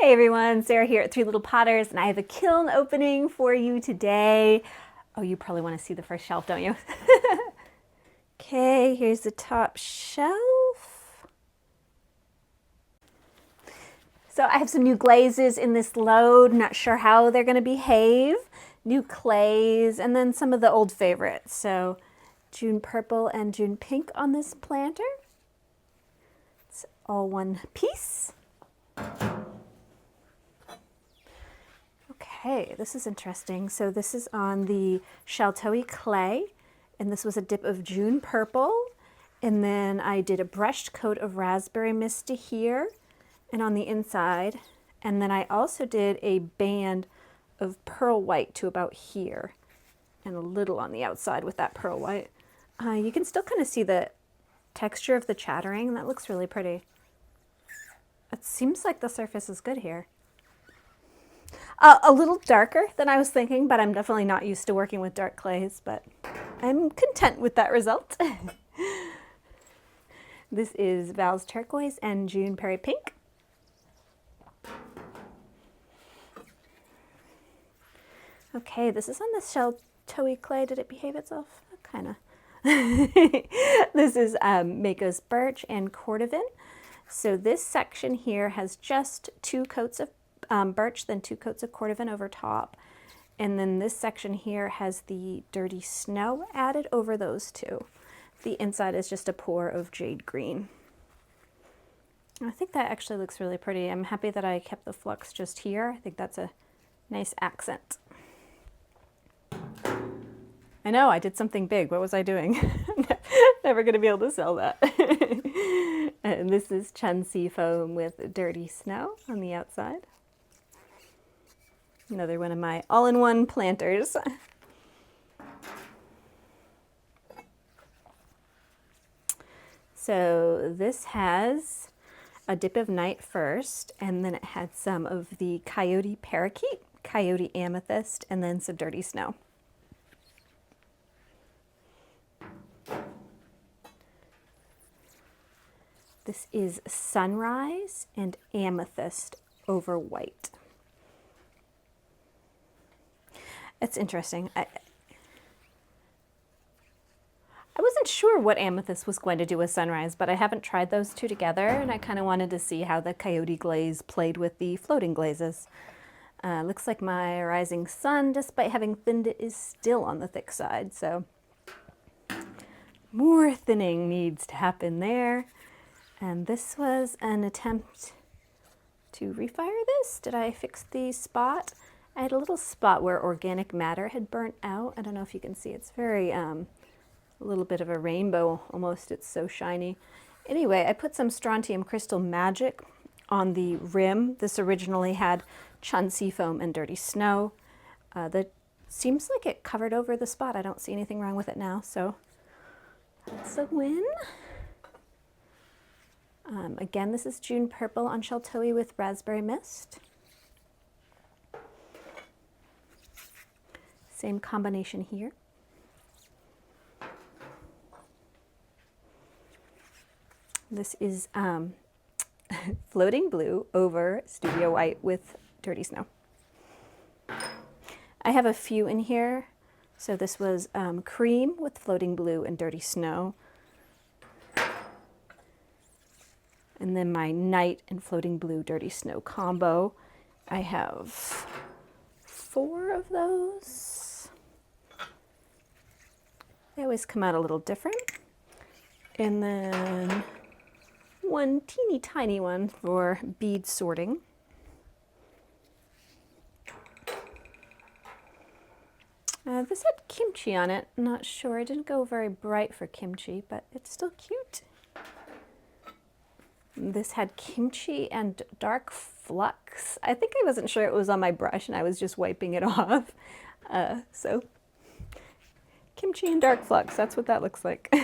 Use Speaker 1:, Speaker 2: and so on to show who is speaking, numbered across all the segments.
Speaker 1: Hey everyone, Sarah here at Three Little Potters, and I have a kiln opening for you today. Oh, you probably want to see the first shelf, don't you? Okay, here's the top shelf. So I have some new glazes in this load, not sure how they're going to behave. New clays, and then some of the old favorites. So June purple and June pink on this planter. It's all one piece. Okay, this is interesting. So this is on the Shaltoe clay, and this was a dip of June purple, and then I did a brushed coat of raspberry mist to here and on the inside, and then I also did a band of pearl white to about here and a little on the outside with that pearl white. You can still kind of see the texture of the chattering, and that looks really pretty. It seems like the surface is good here. A little darker than I was thinking, but I'm definitely not used to working with dark clays, but I'm content with that result. This is Val's turquoise and June Perry pink. Okay, this is on the Shaltoe clay. Did it behave itself? Kind of. This is Mako's birch and cordovan. So this section here has just 2 coats of birch, then 2 coats of cordovan over top. And then this section here has the dirty snow added over those 2. The inside is just a pour of jade green. I think that actually looks really pretty. I'm happy that I kept the flux just here. I think that's a nice accent. I know, I did something big. What was I doing? Never going to be able to sell that. And this is Chun-Si foam with dirty snow on the outside. Another one of my all-in-one planters. So this has a dip of night first, and then it had some of the coyote parakeet, coyote amethyst, and then some dirty snow. This is sunrise and amethyst over white. It's interesting. I wasn't sure what amethyst was going to do with sunrise, but I haven't tried those 2 together, and I kind of wanted to see how the coyote glaze played with the floating glazes. Looks like my rising sun, despite having thinned it, is still on the thick side, so more thinning needs to happen there. And this was an attempt to refire this. Did I fix the spot? I had a little spot where organic matter had burnt out. I don't know if you can see. It's very, a little bit of a rainbow almost. It's so shiny. Anyway, I put some strontium crystal magic on the rim. This originally had Chun-Si foam and dirty snow. That seems like it covered over the spot. I don't see anything wrong with it now, so that's a win. Again, this is June purple on Shaltoe with raspberry mist. Same combination here. This is floating blue over studio white with dirty snow. I have a few in here. So this was cream with floating blue and dirty snow. And then my night and floating blue dirty snow combo. I have 4 of those. They always come out a little different. And then one teeny tiny one for bead sorting. This had kimchi on it. Not sure. I didn't go very bright for kimchi, but it's still cute. This had kimchi and dark flux. I think I wasn't sure it was on my brush and I was just wiping it off. So kimchi and dark flux, that's what that looks like.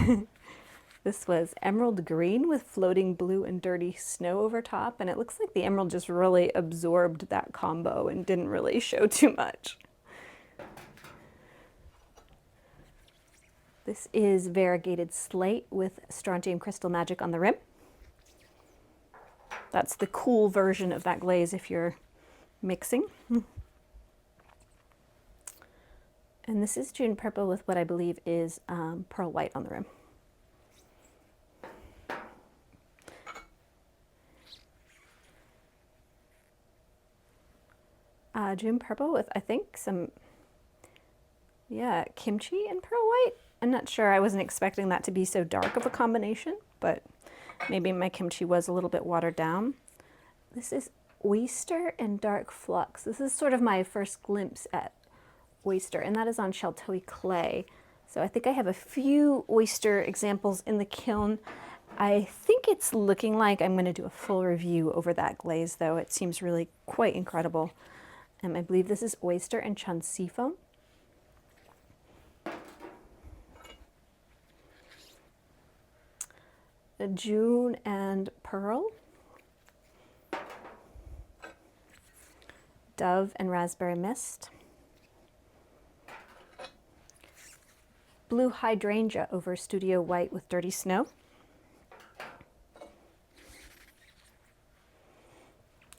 Speaker 1: This was emerald green with floating blue and dirty snow over top, and it looks like the emerald just really absorbed that combo and didn't really show too much. This is variegated slate with strontium crystal magic on the rim. That's the cool version of that glaze if you're mixing. And this is June Purple with what I believe is pearl white on the rim. June Purple with, I think, some, yeah, kimchi and pearl white. I'm not sure. I wasn't expecting that to be so dark of a combination, but maybe my kimchi was a little bit watered down. This is oyster and dark flux. This is sort of my first glimpse at oyster, and that is on Sheltoe clay. So I think I have a few oyster examples in the kiln. I think it's looking like I'm going to do a full review over that glaze, though. It seems really quite incredible. I believe this is oyster and chun seafoam. June and pearl. Dove and raspberry mist. Blue hydrangea over studio white with dirty snow.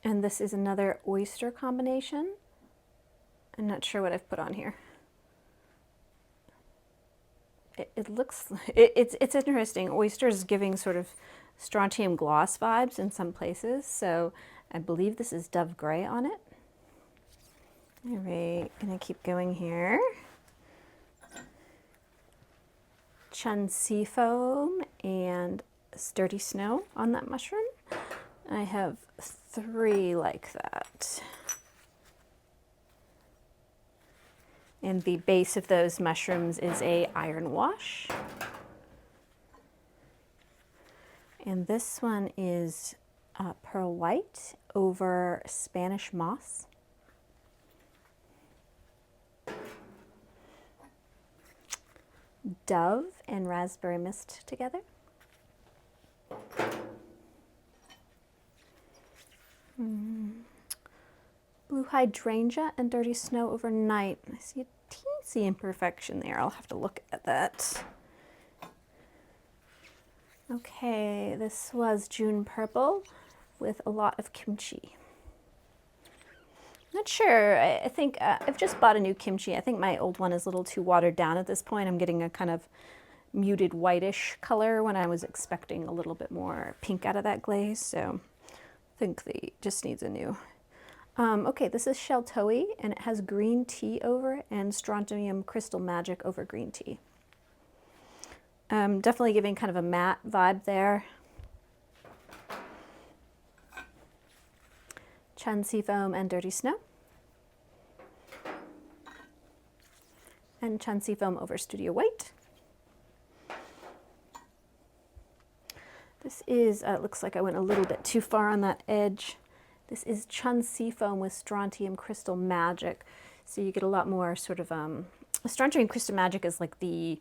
Speaker 1: And this is another oyster combination. I'm not sure what I've put on here. It looks, it's interesting. Oyster is giving sort of strontium gloss vibes in some places. So I believe this is Dove Gray on it. All right, gonna keep going here. Chun seafoam and dirty snow on that mushroom. I have 3 like that. And the base of those mushrooms is a iron wash. And this one is pearl white over Spanish moss. Dove and raspberry mist together. Blue hydrangea and dirty snow overnight. I see a teensy imperfection there. I'll have to look at that. Okay, this was June Purple with a lot of kimchi. Not sure. I think I've just bought a new kimchi. I think my old one is a little too watered down at this point. I'm getting a kind of muted whitish color when I was expecting a little bit more pink out of that glaze. So I think they just needs a new. Okay, this is Sheltoe, and it has green tea over it and strontium crystal magic over green tea. Definitely giving kind of a matte vibe there. Chun seafoam and dirty snow. And chun seafoam over studio white. This is, looks like I went a little bit too far on that edge. This is chun seafoam with strontium crystal magic. So you get a lot more sort of, strontium crystal magic is like the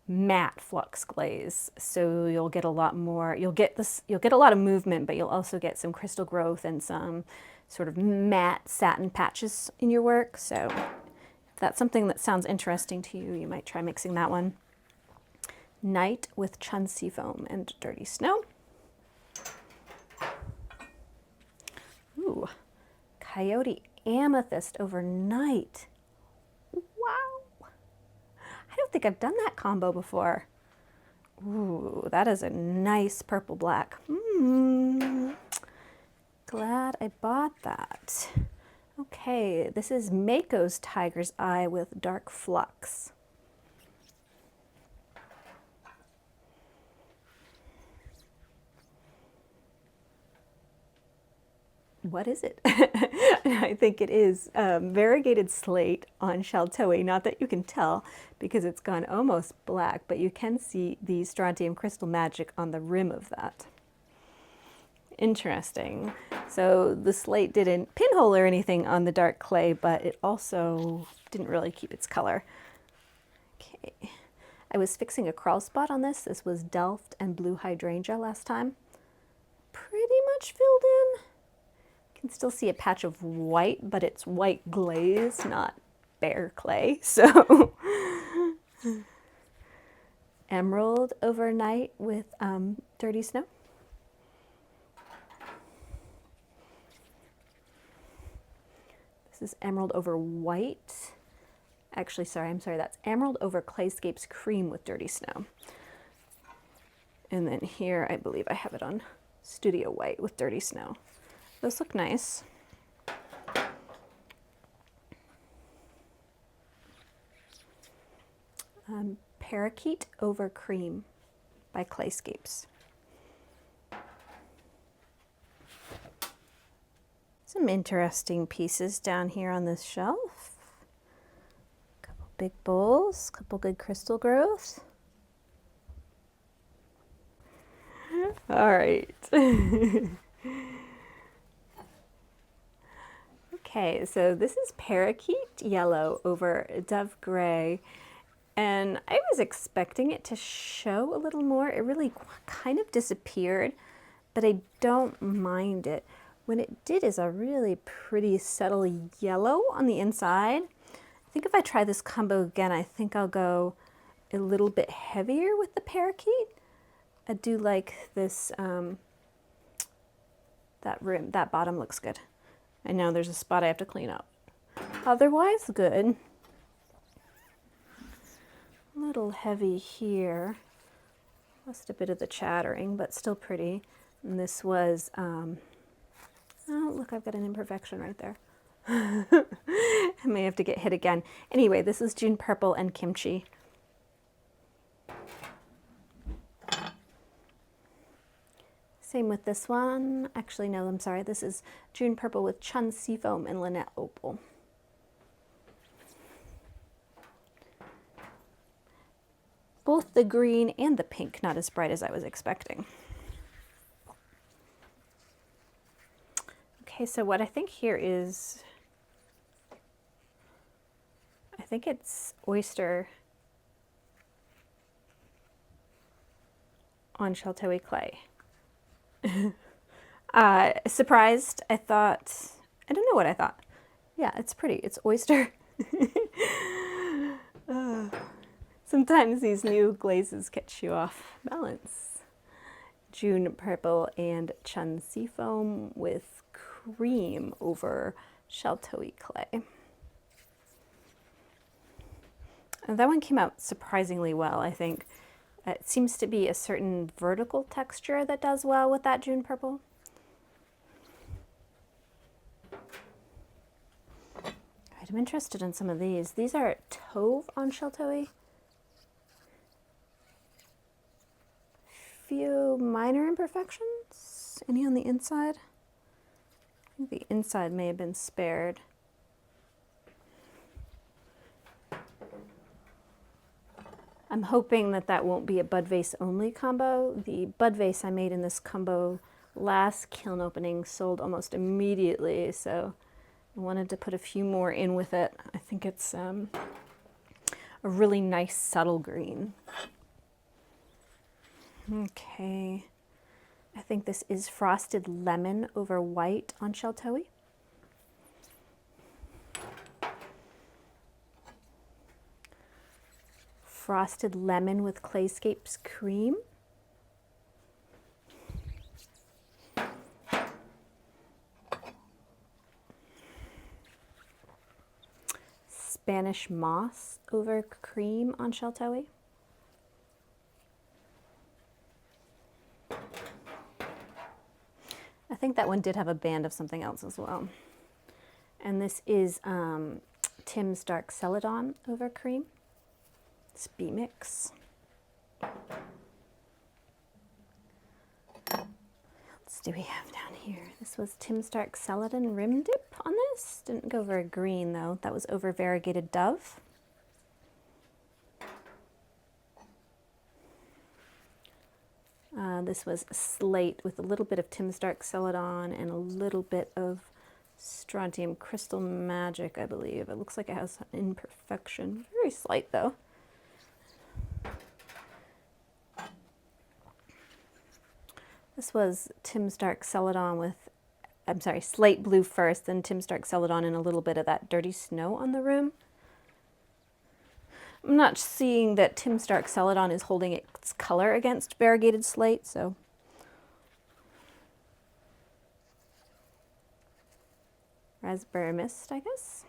Speaker 1: matte flux glaze. So you'll get a lot more, you'll get a lot of movement, but you'll also get some crystal growth and some sort of matte satin patches in your work. So if that's something that sounds interesting to you, you might try mixing that one. Night with chun seafoam and dirty snow. Ooh, coyote amethyst overnight. Wow. I don't think I've done that combo before. Ooh, that is a nice purple black. Glad I bought that. Okay, this is Mako's Tiger's Eye with dark flux. What is it? I think it is variegated slate on Sheltoe. Not that you can tell because it's gone almost black, but you can see the strontium crystal magic on the rim of that. Interesting. So the slate didn't pinhole or anything on the dark clay, but it also didn't really keep its color. Okay. I was fixing a crawl spot on this. This was Delft and blue hydrangea last time. Pretty much filled in. Can still see a patch of white, but it's white glaze, not bare clay. So emerald overnight with dirty snow. This is emerald over white. Actually, sorry, I'm sorry, that's emerald over Clayscapes cream with dirty snow. And then here, I believe I have it on studio white with dirty snow. Those look nice. Parakeet over cream by Clayscapes. Some interesting pieces down here on this shelf. Couple big bowls, couple good crystal growths. All right. Okay, so this is Parakeet yellow over Dove gray. And I was expecting it to show a little more. It really kind of disappeared, but I don't mind it. What it did is a really pretty subtle yellow on the inside. I think if I try this combo again, I think I'll go a little bit heavier with the Parakeet. I do like this, that bottom looks good. I know there's a spot I have to clean up. Otherwise, good. A little heavy here. Lost a bit of the chattering, but still pretty. And this was, oh, look, I've got an imperfection right there. I may have to get hit again. Anyway, this is June Purple and Kimchi. Same with this one. Actually, no, I'm sorry. This is June Purple with Chun Seafoam and Lynette Opal. Both the green and the pink, not as bright as I was expecting. Okay, so what I think here is, I think it's oyster on Sheltoe clay. Surprised, I thought, I don't know what I thought. Yeah, it's pretty, it's oyster. Sometimes these new glazes catch you off balance. June Purple and Chun Seafoam with cream over Sheltoe clay. And that one came out surprisingly well, I think. It seems to be a certain vertical texture that does well with that June Purple. All right, I'm interested in some of these. These are Tauve on Sheltoe. Few minor imperfections. Any on the inside? I think the inside may have been spared. I'm hoping that that won't be a bud vase only combo. The bud vase I made in this combo last kiln opening sold almost immediately, so I wanted to put a few more in with it. I think it's a really nice subtle green. Okay, I think this is Frosted Lemon over white on Sheltoe. Frosted Lemon with Clayscapes cream. Spanish Moss over cream on Sheltoe. I think that one did have a band of something else as well. And this is Tim's Dark Celadon over cream. It's B-Mix. What else do we have down here? This was Tim's Dark Celadon Rim Dip on this. Didn't go very green though. That was over Variegated Dove. This was Slate with a little bit of Tim's Dark Celadon and a little bit of Strontium Crystal Magic, I believe. It looks like it has an imperfection. Very slight though. This was Tim's Dark Celadon with, I'm sorry, Slate Blue first, then Tim's Dark Celadon and a little bit of that Dirty Snow on the rim. I'm not seeing that Tim's Dark Celadon is holding its color against Variegated Slate, so. Raspberry Mist, I guess.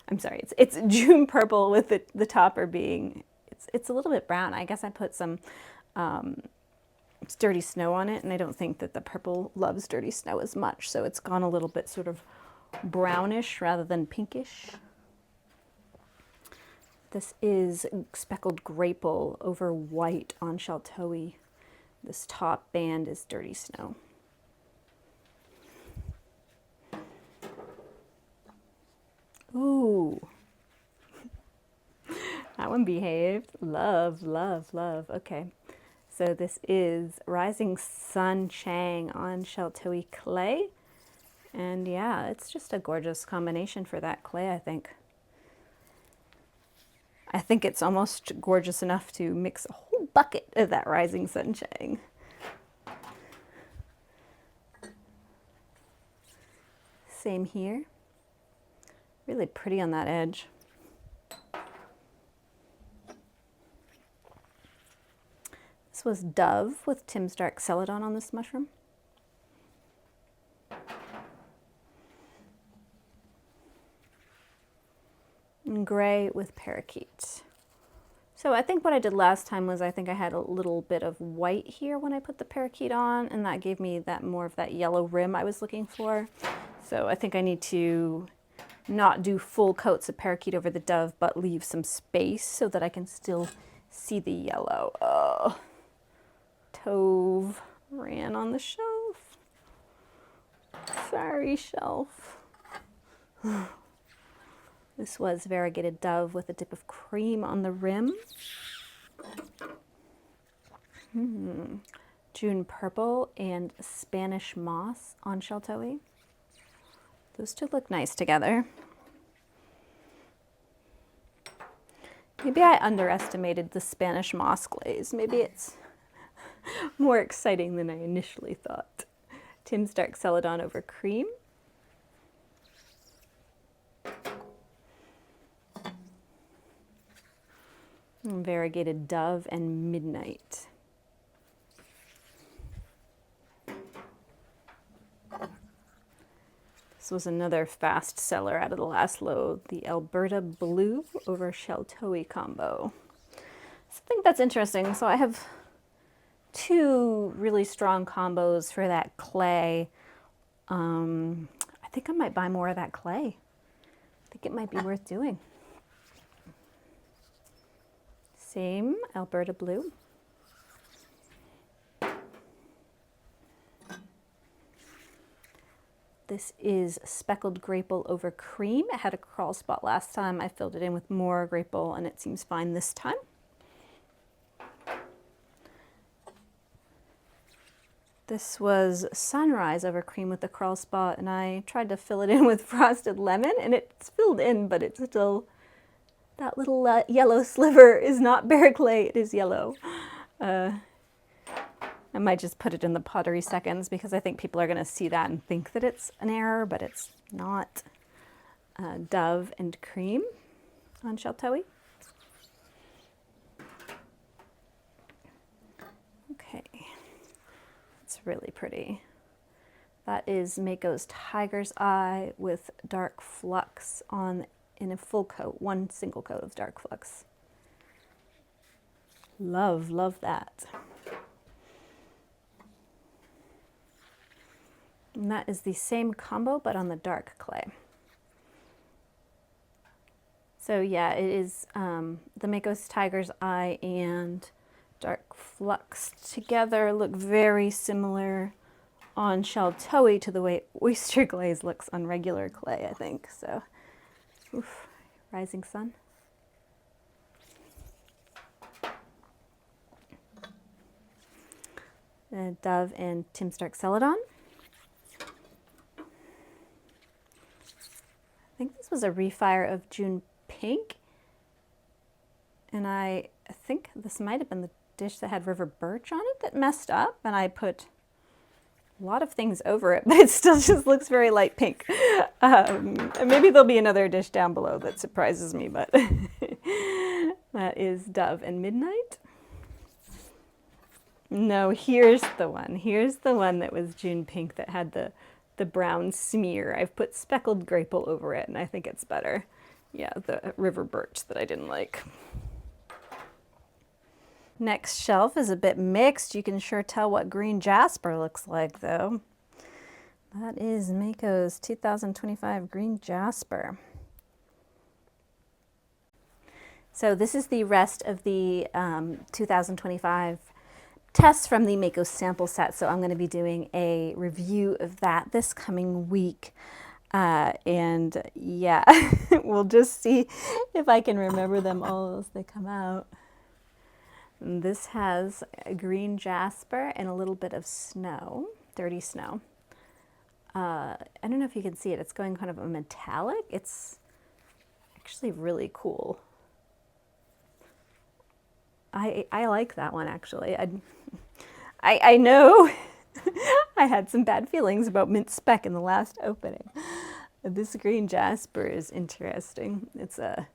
Speaker 1: I'm sorry, it's June Purple with the topper being, it's a little bit brown. I guess I put some Dirty Snow on it, and I don't think that the purple loves Dirty Snow as much, so it's gone a little bit sort of brownish rather than pinkish. This is Speckled Grapple over white on Sheltoe. This top band is Dirty Snow. Ooh. That one behaved. Love, love, love. Okay. So this is Rising Sun Chang on Sheltoe clay. And yeah, it's just a gorgeous combination for that clay, I think. I think it's almost gorgeous enough to mix a whole bucket of that Rising Sun Chang. Same here. Really pretty on that edge. This was Dove with Tim's Dark Celadon on this mushroom. And gray with Parakeet. So I think what I did last time was I think I had a little bit of white here when I put the Parakeet on, and that gave me that more of that yellow rim I was looking for. So I think I need to not do full coats of Parakeet over the Dove, but leave some space so that I can still see the yellow. Oh, Tove ran on the shelf. Sorry, shelf. This was Variegated Dove with a dip of cream on the rim. June Purple and Spanish Moss on Sheltoe. Those two look nice together. Maybe I underestimated the Spanish moss glaze. Maybe it's more exciting than I initially thought. Tim's Dark Celadon over cream. And Variegated Dove and Midnight. This was another fast seller out of the last load, the Alberta Blue over Sheltoe combo. So I think that's interesting. So I have two really strong combos for that clay. I think I might buy more of that clay. I think it might be worth doing. Same Alberta Blue. This is Speckled Grapple over cream. It had a crawl spot last time. I filled it in with more grapple and it seems fine this time. This was Sunrise over cream with the crawl spot, and I tried to fill it in with frosted lemon, and it's filled in, but it's still, that little yellow sliver is not bare clay, it is yellow. I might just put it in the pottery seconds because I think people are going to see that and think that it's an error, but it's not. Dove and cream on Sheltoe. Okay, it's really pretty. That is Mako's Tiger's Eye with Dark Flux on in a full coat, one single coat of Dark Flux. Love, love that. And that is the same combo, but on the dark clay. So yeah, it is the Mako's Tiger's Eye and Dark Flux together look very similar on Sheltoe to the way oyster glaze looks on regular clay, I think. So, oof, Rising Sun. Dove and Tim's Dark Celadon. I think this was a refire of June Pink, and I think this might have been the dish that had River Birch on it that messed up, and I put a lot of things over it, but it still just looks very light pink. And maybe there'll be another dish down below that surprises me, but that is Dove and Midnight. No, here's the one. Here's the one that was June pink that had the brown smear. I've put speckled grape over it, and I think it's better. Yeah, the river birch that I didn't like. Next shelf is a bit mixed. You can sure tell what green jasper looks like, though. That is Mayco's 2025 green jasper. So this is the rest of the 2025 tests from the Mako sample set. So I'm going to be doing a review of that this coming week. And yeah, we'll just see if I can remember them all as they come out. And this has a green jasper and a little bit of snow, dirty snow. I don't know if you can see it. It's going kind of a metallic. It's actually really cool. I like that one, actually. I know I had some bad feelings about mint spec in the last opening. This green jasper is interesting. It's a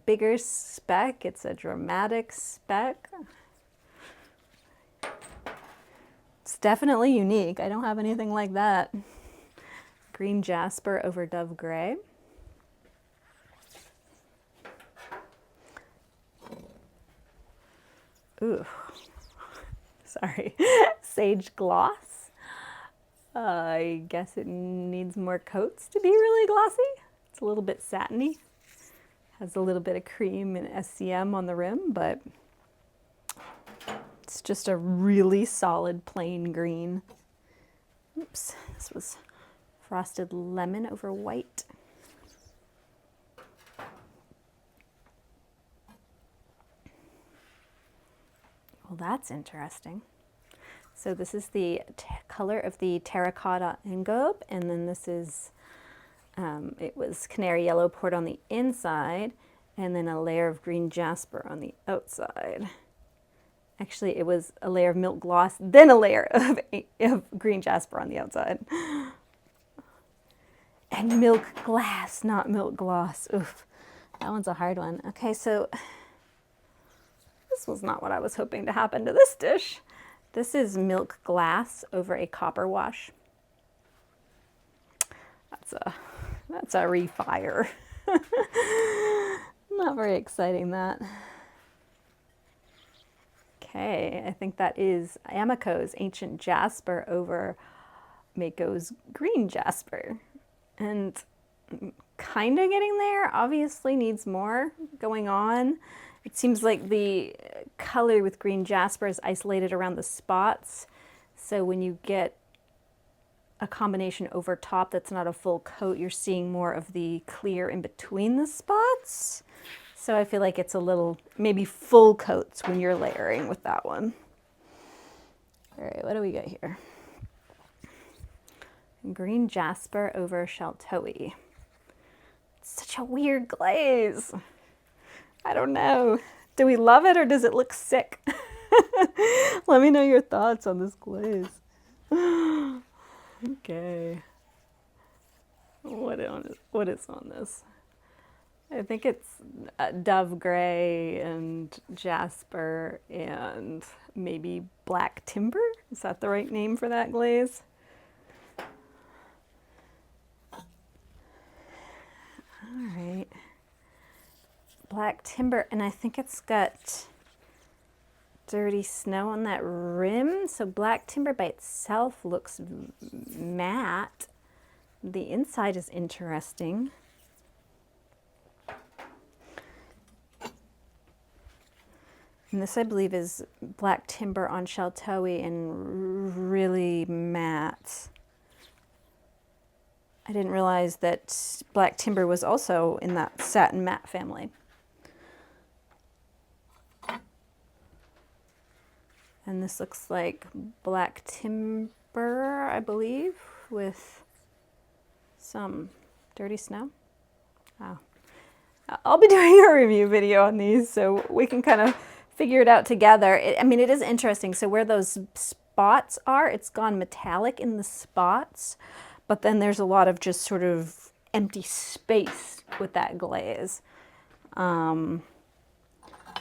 Speaker 1: bigger spec. It's a dramatic spec. It's definitely unique. I don't have anything like that. Green jasper over dove gray. Ooh, sorry. Sage gloss. I guess it needs more coats to be really glossy. It's a little bit satiny. Has a little bit of cream and SCM on the rim, but it's just a really solid plain green. Oops, this was frosted lemon over white. Well, that's interesting. So this is the color of the terracotta engobe, and then this is, it was canary yellow poured on the inside, and then a layer of green jasper on the outside. Actually, it was a layer of milk gloss, then a layer of green jasper on the outside. And milk glass, not milk gloss. Oof, that one's a hard one. Okay, so this was not what I was hoping to happen to this dish. This is milk glass over a copper wash. That's a refire. Not very exciting, that. Okay, I think that is Mako's ancient jasper over Mako's green jasper. And kind of getting there, obviously needs more going on. It seems like the color with green jasper is isolated around the spots. So when you get a combination over top that's not a full coat, you're seeing more of the clear in between the spots. So I feel like it's a little, maybe full coats when you're layering with that one. All right, what do we got here? Green jasper over sheltoe. It's such a weird glaze. I don't know. Do we love it or does it look sick? Let me know your thoughts on this glaze. Okay. What is on this? I think it's dove gray and jasper and maybe black timber. Is that the right name for that glaze? All right. Black timber, and I think it's got dirty snow on that rim. So black timber by itself looks matte. The inside is interesting. And this, I believe, is black timber on sheltoe and really matte. I didn't realize that black timber was also in that satin matte family. And this looks like black timber, I believe, with some dirty snow. Oh. I'll be doing a review video on these so we can kind of figure it out together. I mean, it is interesting. So where those spots are, it's gone metallic in the spots, but then there's a lot of just sort of empty space with that glaze.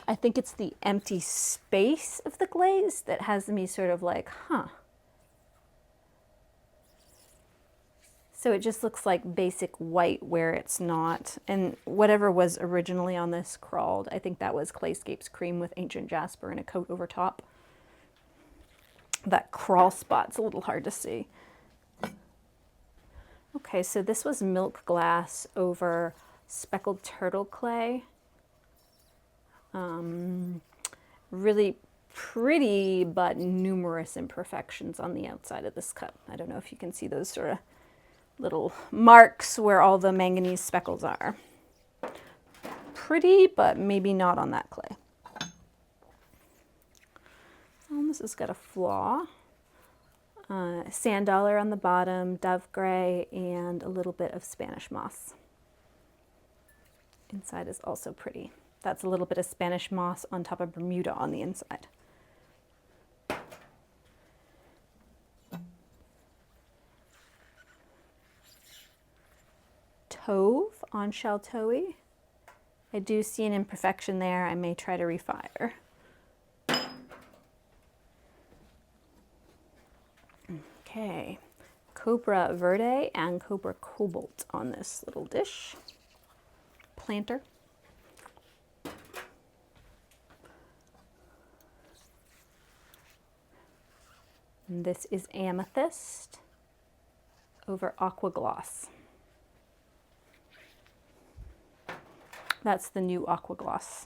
Speaker 1: I think it's the empty space of the glaze that has me sort of like, huh. So it just looks like basic white where it's not. And whatever was originally on this crawled, I think that was Clayscapes cream with ancient jasper and a coat over top. That crawl spot's a little hard to see. Okay, so this was milk glass over speckled turtle clay. Really pretty, but numerous imperfections on the outside of this cup. I don't know if you can see those sort of little marks where all the manganese speckles are. Pretty, but maybe not on that clay. This has got a flaw. Sand dollar on the bottom, dove gray, and a little bit of Spanish moss. Inside is also pretty. That's a little bit of Spanish moss on top of Bermuda on the inside. Tauve on Sheltoe. I do see an imperfection there. I may try to refire. Okay, Cobra Verde and Cobra Cobalt on this little dish. Planter. And this is Amethyst over Aqua Gloss. That's the new Aqua Gloss.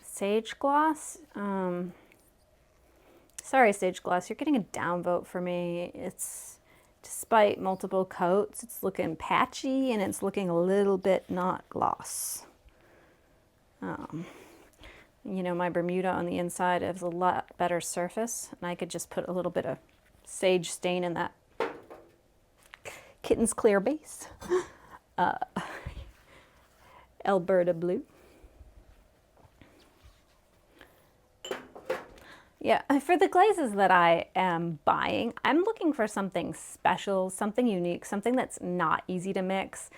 Speaker 1: Sage Gloss. Sorry, Sage Gloss, you're getting a downvote for me. It's, despite multiple coats, it's looking patchy and it's looking a little bit not gloss. You know, my Bermuda on the inside has a lot better surface, and I could just put a little bit of sage stain in that Kitten's Clear base. Alberta Blue. Yeah, for the glazes that I am buying, I'm looking for something special, something unique, something that's not easy to mix.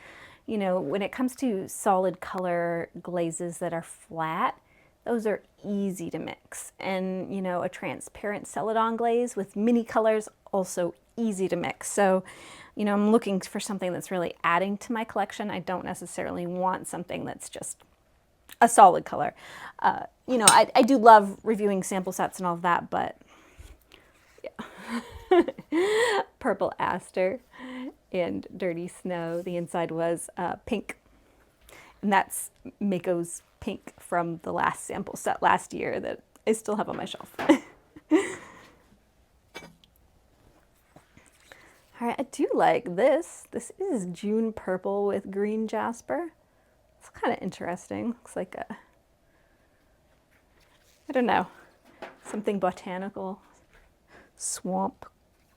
Speaker 1: You know, when it comes to solid color glazes that are flat, those are easy to mix. And, you know, a transparent Celadon glaze with mini colors, also easy to mix. So, you know, I'm looking for something that's really adding to my collection. I don't necessarily want something that's just a solid color. You know, I do love reviewing sample sets and all of that, but yeah. Purple Aster and Dirty Snow. The inside was pink. And that's Mako's pink from the last sample set last year that I still have on my shelf. All right, I do like this. This is June Purple with green jasper. It's kind of interesting. Looks like a, I don't know, something botanical. Swamp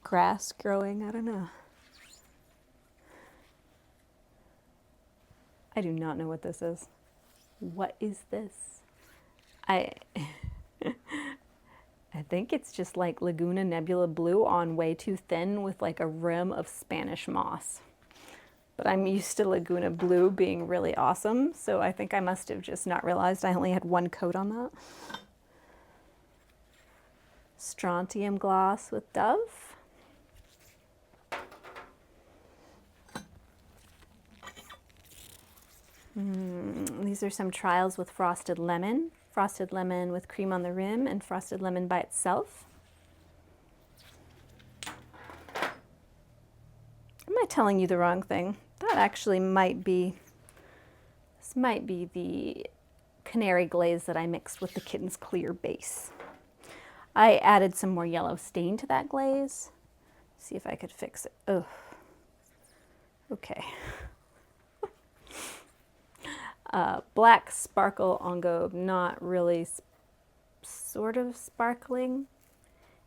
Speaker 1: grass growing, I don't know. I do not know what this is. What is this? I think it's just like Laguna Nebula Blue on way too thin with like a rim of Spanish moss. But I'm used to Laguna Blue being really awesome, so I think I must have just not realized I only had one coat on that. Strontium Gloss with Dove. These are some trials with Frosted Lemon with cream on the rim, and Frosted Lemon by itself. Am I telling you the wrong thing? That actually might be, this might be the Canary Glaze that I mixed with the Kitten's Clear base. I added some more yellow stain to that glaze. See if I could fix it. Oh, okay. Black Sparkle on Gobe, not really sort of sparkling.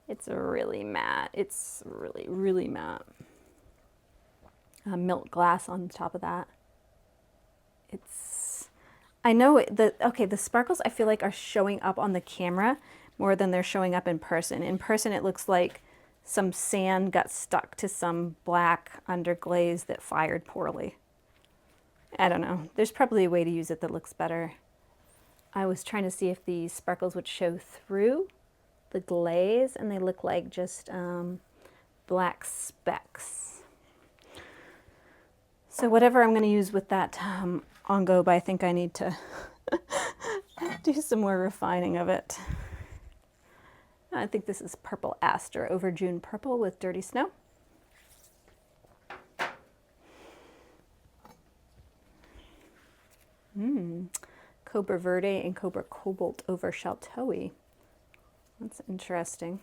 Speaker 1: It's really matte. It's really, really matte. Milk glass on top of that. It's, I know the sparkles I feel like are showing up on the camera more than they're showing up in person. In person it looks like some sand got stuck to some black underglaze that fired poorly. I don't know. There's probably a way to use it that looks better. I was trying to see if the sparkles would show through the glaze, and they look like just black specks. So whatever I'm going to use with that ongo, but I think I need to do some more refining of it. I think this is Purple Aster over June Purple with Dirty Snow. Cobra Verde and Cobra Cobalt over Shaltoi. That's interesting.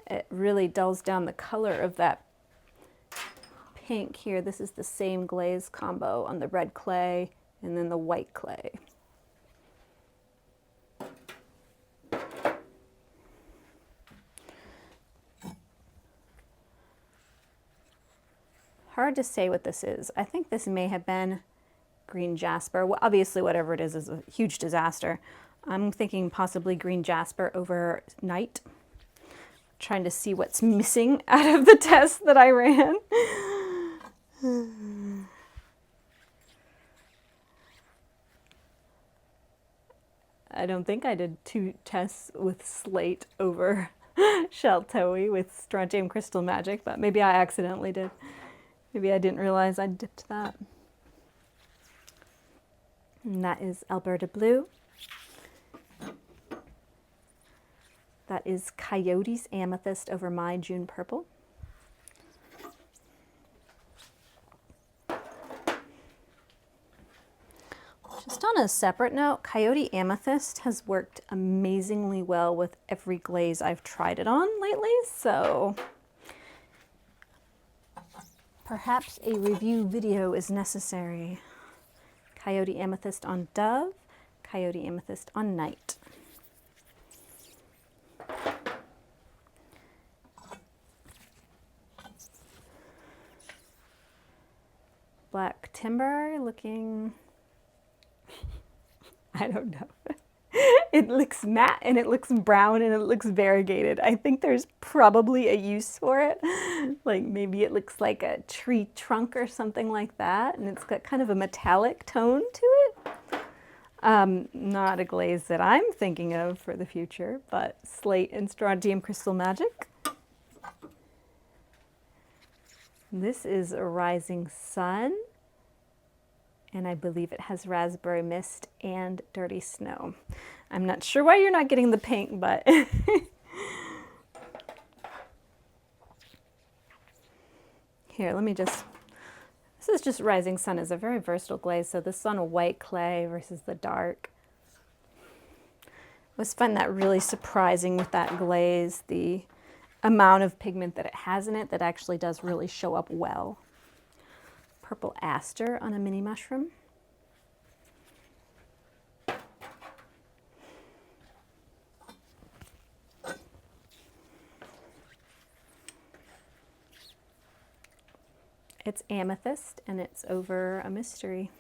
Speaker 1: It really dulls down the color of that pink here. This is the same glaze combo on the red clay and then the white clay. Hard to say what this is. I think this may have been green jasper. Well, obviously whatever it is a huge disaster. I'm thinking possibly green jasper over night. Trying to see what's missing out of the test that I ran. I don't think I did 2 tests with slate over Shaltoi with strontium crystal magic, but maybe I accidentally did. Maybe I didn't realize I dipped that. And that is Alberta Blue. That is Coyote's Amethyst over my June Purple. Just on a separate note, Coyote Amethyst has worked amazingly well with every glaze I've tried it on lately, so perhaps a review video is necessary. Coyote Amethyst on Dove, Coyote Amethyst on Night. Black Timber looking, I don't know. It looks matte and it looks brown and it looks variegated. I think there's probably a use for it. Like maybe it looks like a tree trunk or something like that, and it's got kind of a metallic tone to it. Not a glaze that I'm thinking of for the future, but slate and strontium crystal magic. This is a Rising Sun, and I believe it has Raspberry Mist and Dirty Snow. I'm not sure why you're not getting the pink, but here, let me just, this is just Rising Sun. Is a very versatile glaze, so this is on a white clay versus the dark. I always find that really surprising with that glaze, the amount of pigment that it has in it that actually does really show up well. Purple Aster on a mini mushroom. It's Amethyst and it's over a mystery.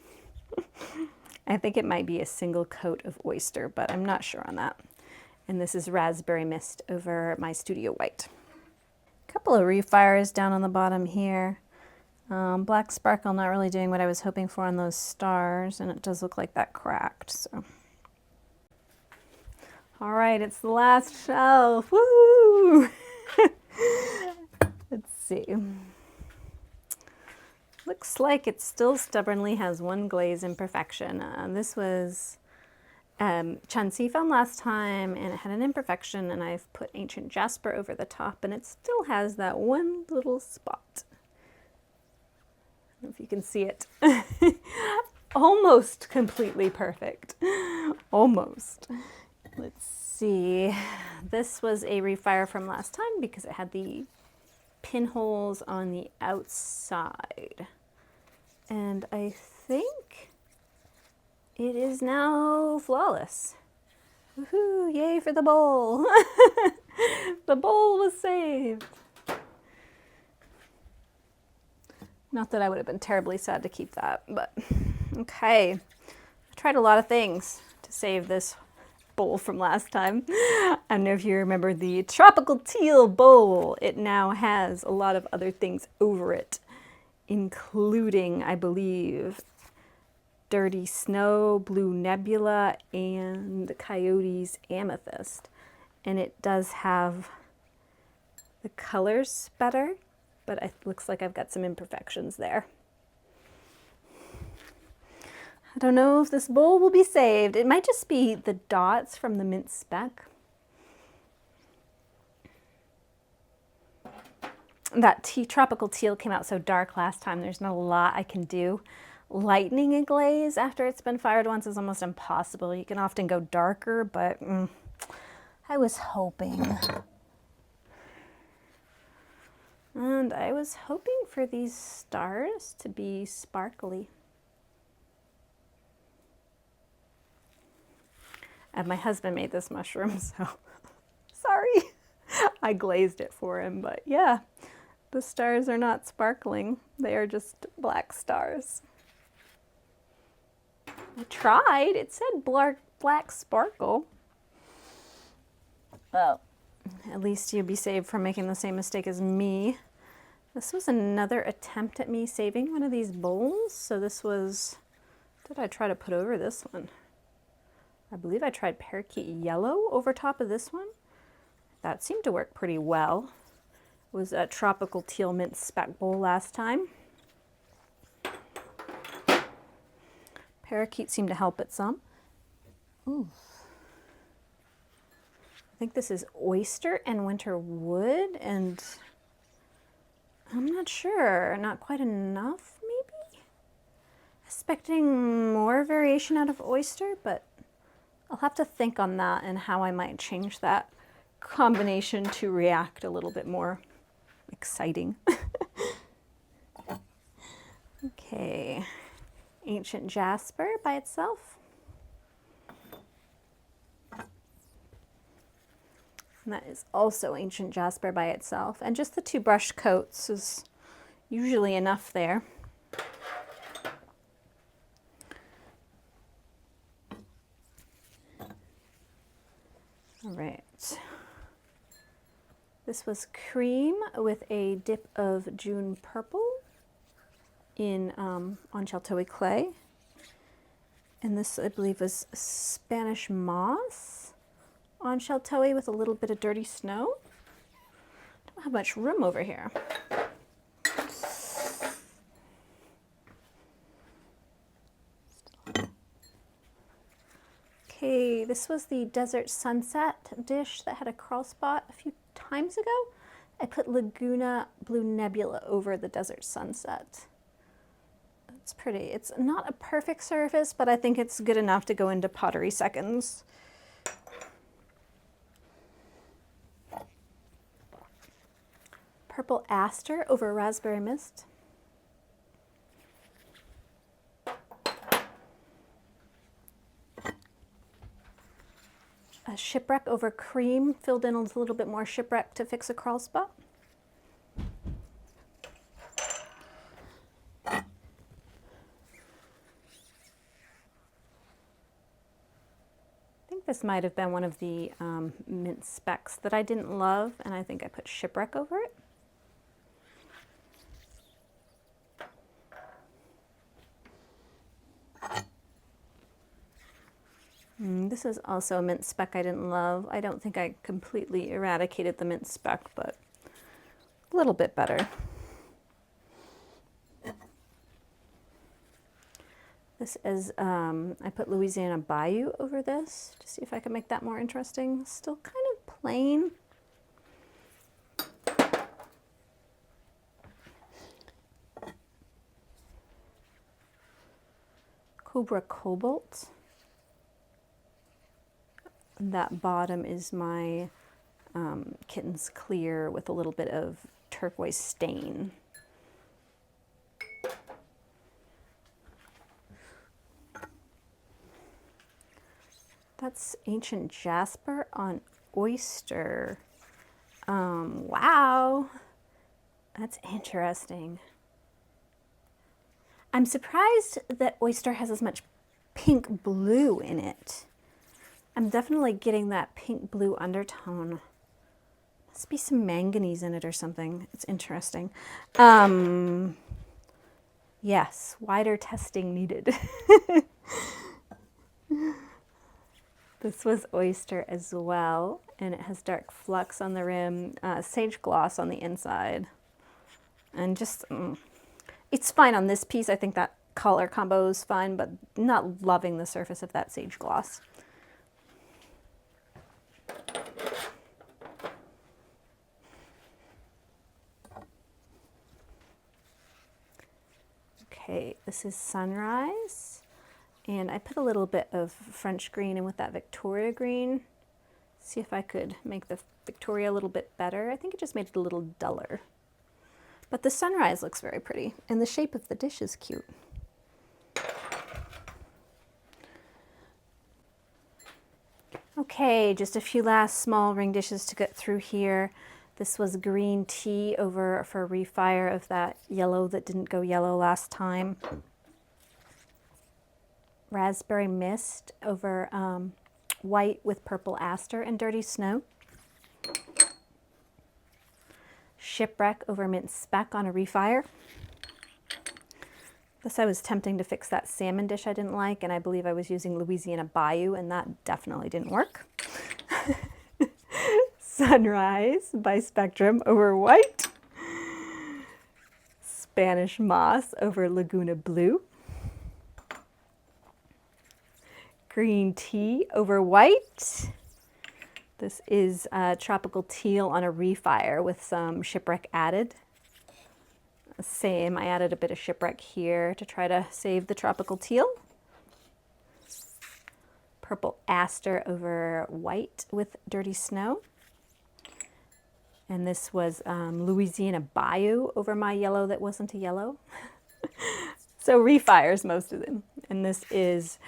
Speaker 1: I think it might be a single coat of oyster, but I'm not sure on that. And this is Raspberry Mist over my Studio White. A couple of refires down on the bottom here. Black Sparkle not really doing what I was hoping for on those stars, and it does look like that cracked. So, all right, it's the last shelf. Woo! Let's see. Looks like it still stubbornly has one glaze imperfection. This was Chansi found last time, and it had an imperfection, and I've put Ancient Jasper over the top, and it still has that one little spot. I don't know if you can see it. Almost completely perfect. Almost. Let's see. This was a refire from last time because it had the pinholes on the outside. And I think it is now flawless. Woohoo, yay for the bowl. The bowl was saved. Not that I would have been terribly sad to keep that, but okay. I tried a lot of things to save this bowl from last time. I don't know if you remember the tropical teal bowl. It now has a lot of other things over it, including, I believe, Dirty Snow, Blue Nebula, and Coyote's Amethyst. And it does have the colors better, but it looks like I've got some imperfections there. I don't know if this bowl will be saved. It might just be the dots from the mint speck. That tropical teal came out so dark last time. There's not a lot I can do. Lightening a glaze after it's been fired once is almost impossible. You can often go darker, but I was hoping. And I was hoping for these stars to be sparkly. And my husband made this mushroom, so sorry. I glazed it for him, but yeah, the stars are not sparkling. They are just black stars. I tried. It said black sparkle. Well, at least you'd be saved from making the same mistake as me. This was another attempt at me saving one of these bowls. So this was, what did I try to put over this one? I believe I tried parakeet yellow over top of this one. That seemed to work pretty well. It was a tropical teal mint speck bowl last time. Parakeet seemed to help it some. Ooh. I think this is oyster and winter wood, and I'm not sure, not quite enough maybe? Expecting more variation out of oyster, but I'll have to think on that and how I might change that combination to react a little bit more exciting. Okay, ancient jasper by itself. And that is also ancient jasper by itself. And just the 2 brush coats is usually enough there. All right. This was cream with a dip of June purple in on Sheltoe clay. And this, I believe, was Spanish moss on Sheltoe with a little bit of dirty snow. Don't have much room over here. Okay, this was the Desert Sunset dish that had a crawl spot a few times ago. I put Laguna Blue Nebula over the Desert Sunset. It's pretty. It's not a perfect surface, but I think it's good enough to go into pottery seconds. Purple Aster over Raspberry Mist. A Shipwreck over Cream, filled in a little bit more shipwreck to fix a crawl spot. I think this might have been one of the mint specks that I didn't love, and I think I put Shipwreck over it. This is also a mint speck I didn't love. I don't think I completely eradicated the mint speck, but a little bit better. This is, I put Louisiana Bayou over this to see if I can make that more interesting. Still kind of plain. Cobra Cobalt. That bottom is my Kitten's Clear with a little bit of turquoise stain. That's Ancient Jasper on Oyster. Wow, that's interesting. I'm surprised that Oyster has as much pink blue in it. I'm definitely getting that pink blue undertone. Must be some manganese in it or something. It's interesting. Yeah, Yes, wider testing needed. This was oyster as well, and it has dark flux on the rim, sage gloss on the inside. And just, it's fine on this piece. I think that color combo is fine, but not loving the surface of that sage gloss. Okay, this is Sunrise, and I put a little bit of French green in with that Victoria green. See if I could make the Victoria a little bit better. I think it just made it a little duller. But the Sunrise looks very pretty, and the shape of the dish is cute. Okay, just a few last small ring dishes to get through here. This was green tea over for a refire of that yellow that didn't go yellow last time. Raspberry mist over white with purple aster and dirty snow. Shipwreck over mint speck on a refire. This I was tempting to fix that salmon dish I didn't like, and I believe I was using Louisiana Bayou, and that definitely didn't work. Sunrise by Spectrum over white. Spanish moss over Laguna Blue. Green tea over white. This is tropical teal on a refire with some shipwreck added. Same, I added a bit of shipwreck here to try to save the tropical teal. Purple aster over white with dirty snow. And this was Louisiana Bayou over my yellow that wasn't a yellow. So refires, most of them. And this is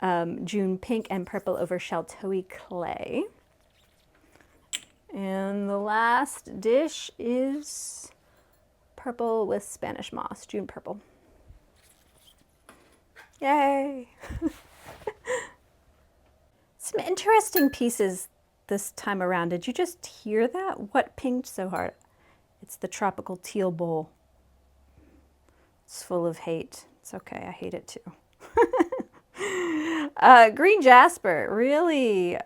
Speaker 1: June pink and purple over Sheltoe clay. And the last dish is purple with Spanish moss, June purple. Yay! Some interesting pieces this time around. Did you just hear that? What pinged so hard? It's the tropical teal bowl. It's full of hate. It's okay, I hate it too. Green jasper, really,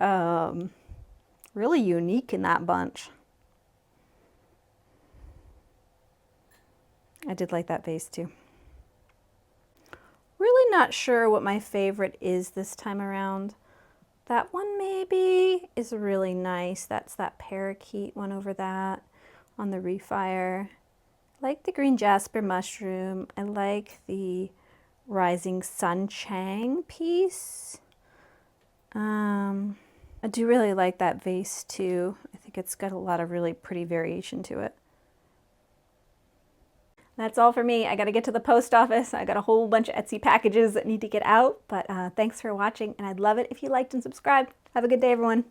Speaker 1: really unique in that bunch. I did like that vase too. Really not sure what my favorite is this time around. That one maybe is really nice. That's that parakeet one over that on the refire. I like the green jasper mushroom. I like the rising sun chang piece. I do really like that vase too. I think it's got a lot of really pretty variation to it. That's all for me. I got to get to the post office. I got a whole bunch of Etsy packages that need to get out, but thanks for watching, and I'd love it if you liked and subscribed. Have a good day, everyone.